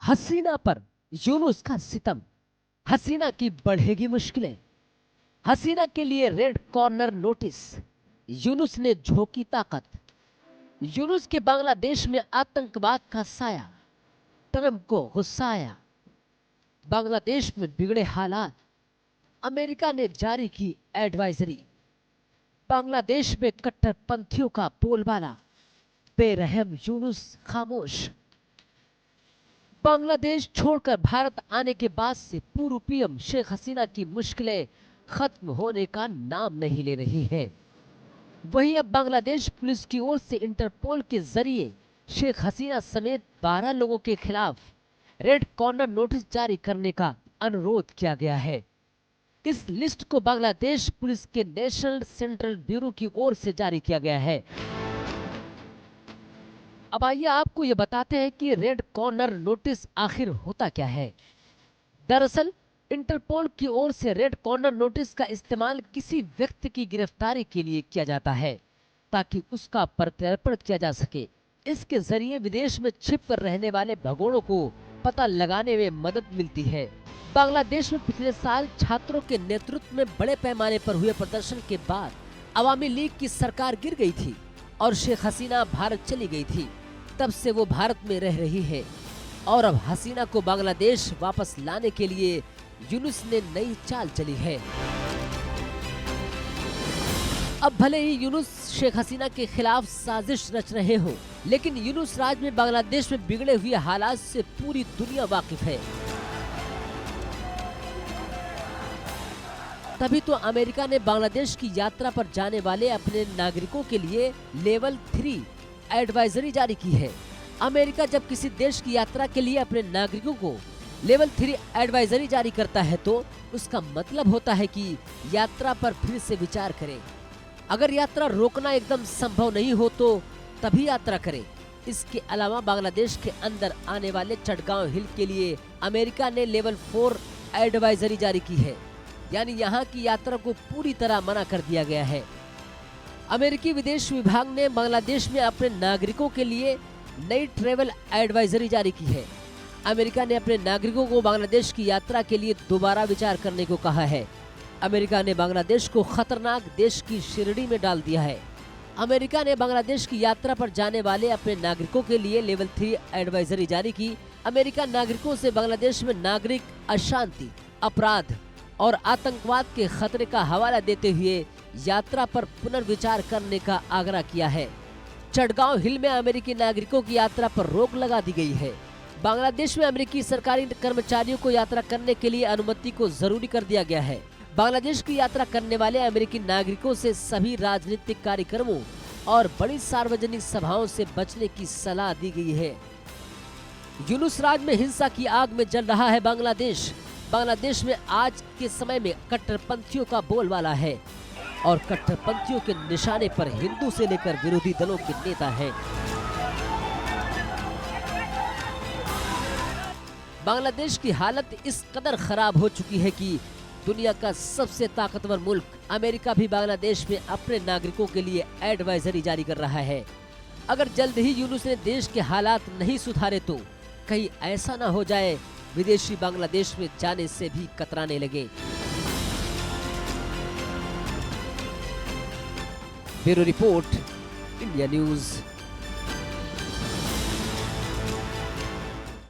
हसीना पर यूनुस का सितम। हसीना की बढ़ेगी मुश्किलें। हसीना के लिए रेड कॉर्नर नोटिस। यूनुस ने झोंकी ताकत। यूनुस के बांग्लादेश में आतंकवाद का साया। ट्रंप को गुस्सा आया। बांग्लादेश में बिगड़े हालात। अमेरिका ने जारी की एडवाइजरी। बांग्लादेश में कट्टरपंथियों का बोलबाला। बेरहम यूनुस खामोश। बांग्लादेश छोड़कर भारत आने के बाद से पूर्व पीएम शेख हसीना की मुश्किलें खत्म होने का नाम नहीं ले रही है। वहीं अब बांग्लादेश पुलिस की ओर से इंटरपोल के जरिए शेख हसीना समेत 12 लोगों के खिलाफ रेड कॉर्नर नोटिस जारी करने का अनुरोध किया गया है। इस लिस्ट को बांग्लादेश पुलिस के नेशनल सेंट्रल ब्यूरो की ओर से जारी किया गया है। अब आइए आपको ये बताते हैं कि रेड कॉर्नर नोटिस आखिर होता क्या है। दरअसल इंटरपोल की ओर से रेड कॉर्नर नोटिस का इस्तेमाल किसी व्यक्ति की गिरफ्तारी के लिए किया जाता है ताकि उसका प्रत्यर्पण किया जा सके। इसके जरिए विदेश में छिप कर रहने वाले भगोड़ों को पता लगाने में मदद मिलती है। बांग्लादेश में पिछले साल छात्रों के नेतृत्व में बड़े पैमाने पर हुए प्रदर्शन के बाद अवामी लीग की सरकार गिर गई थी और शेख हसीना भारत चली गई थी। तब से वो भारत में रह रही है और अब हसीना को बांग्लादेश वापस लाने के लिए यूनुस ने नई चाल चली है। अब भले ही यूनुस शेख हसीना के खिलाफ साजिश रच रहे हो, लेकिन यूनुस राज में बांग्लादेश में बिगड़े हुए हालात से पूरी दुनिया वाकिफ है। तभी तो अमेरिका ने बांग्लादेश की यात्रा पर जाने वाले अपने नागरिकों के लिए लेवल 3 एडवाइजरी जारी की है। अमेरिका जब किसी देश की यात्रा के लिए अपने नागरिकों को लेवल 3 एडवाइजरी जारी करता है तो उसका मतलब होता है कि यात्रा पर फिर से विचार करें। अगर यात्रा रोकना एकदम संभव नहीं हो तो तभी यात्रा करें। इसके अलावा बांग्लादेश के अंदर आने वाले चटगांव हिल के लिए अमेरिका ने लेवल 4 एडवाइजरी जारी की है, यानी यहाँ की यात्रा को पूरी तरह मना कर दिया गया है। अमेरिकी विदेश विभाग ने बांग्लादेश में अपने नागरिकों के लिए नई ट्रेवल एडवाइजरी जारी की है। अमेरिका ने अपने नागरिकों को बांग्लादेश की यात्रा के लिए दोबारा विचार करने को कहा है। अमेरिका ने बांग्लादेश को खतरनाक देश की श्रेणी में डाल दिया है। अमेरिका ने बांग्लादेश की यात्रा पर जाने वाले अपने नागरिकों के लिए लेवल 3 एडवाइजरी जारी की। अमेरिका नागरिकों से बांग्लादेश में नागरिक अशांति, अपराध और आतंकवाद के खतरे का हवाला देते हुए यात्रा पर पुनर्विचार करने का आग्रह किया है। चटगांव हिल में अमेरिकी नागरिकों की यात्रा पर रोक लगा दी गई है। बांग्लादेश में अमेरिकी सरकारी कर्मचारियों को यात्रा करने के लिए अनुमति को जरूरी कर दिया गया है। बांग्लादेश की यात्रा करने वाले अमेरिकी नागरिकों से सभी राजनीतिक कार्यक्रमों और बड़ी सार्वजनिक सभाओं से बचने की सलाह दी गई है। यूनुस राज में हिंसा की आग में जल रहा है बांग्लादेश। बांग्लादेश में आज के समय में कट्टरपंथियों का बोलबाला है और कट्टरपंथियों के निशाने पर हिंदू से लेकर विरोधी दलों के नेता हैं। बांग्लादेश की हालत इस कदर खराब हो चुकी है कि दुनिया का सबसे ताकतवर मुल्क अमेरिका भी बांग्लादेश में अपने नागरिकों के लिए एडवाइजरी जारी कर रहा है। अगर जल्द ही यूनुस ने देश के हालात नहीं सुधारे तो कहीं ऐसा ना हो जाए विदेशी बांग्लादेश में जाने से भी कतराने लगे। Bureau report, India news.